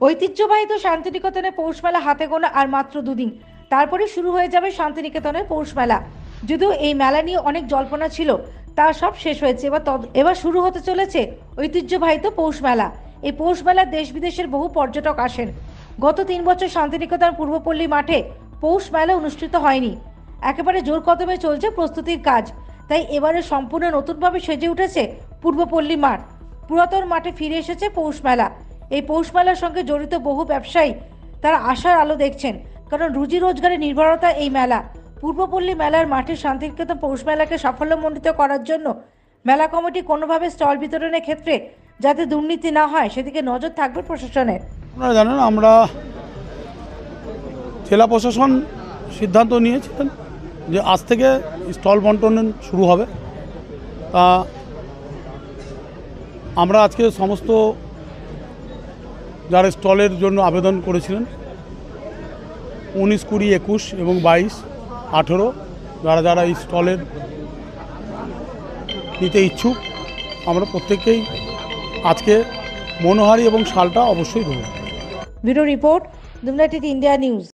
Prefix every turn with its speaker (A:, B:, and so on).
A: ঐতিহ্যবাহী শান্তিনিকেতনে পৌষ মেলা হাতে গোনা আর মাত্র দুদিন, তারপরে শুরু হয়ে যাবে শান্তিনিকেতনের পৌষ মেলা। যদিও এই মেলা নিয়ে অনেক জল্পনা ছিল, তা সব শেষ হয়েছে। এবার শুরু হতে চলেছে ঐতিহ্যবাহী পৌষ মেলা। এই পৌষ মেলায় দেশ বিদেশের বহু পর্যটক আসেন। গত 3 বছর শান্তিনিকেতন পূর্বপল্লী মাঠে পৌষ মেলা অনুষ্ঠিত হয়নি। একেবারে জোর কদমে চলছে প্রস্তুতির কাজ। তাই এবারে সম্পূর্ণ নতুনভাবে সেজে উঠেছে পূর্বপল্লী মাঠ। পুরাতন মাঠে ফিরে এসেছে পৌষ মেলা। এই পৌষ মেলার সঙ্গে জড়িত বহু ব্যবসায়ী তারা আশার আলো দেখছেন, কারণ রুজি রোজগারের নির্ভরতা এই মেলা। পূর্বপল্লী মেলার মাঠে শান্তিনিকেতন পৌষ মেলাকে সাফল্যমণ্ডিত করার জন্য মেলা কমিটি কোনোভাবে স্টল বিতরণের ক্ষেত্রে যাতে দুর্নীতি না হয় সেদিকে নজর থাকবে প্রশাসনের।
B: আপনারা জানেন, আমরা জেলা প্রশাসন সিদ্ধান্ত নিয়েছিলেন যে আজ থেকে স্টল বন্টন শুরু হবে। তা আমরা আজকে সমস্ত যারা স্টলের জন্য আবেদন করেছিলেন 19, 20, 21 এবং 22, 18 যারা এই স্টলের নিতে ইচ্ছুক, আমরা প্রত্যেককেই আজকে মনোহারি এবং শালটা অবশ্যই দেবো।
A: Bureau report, India news.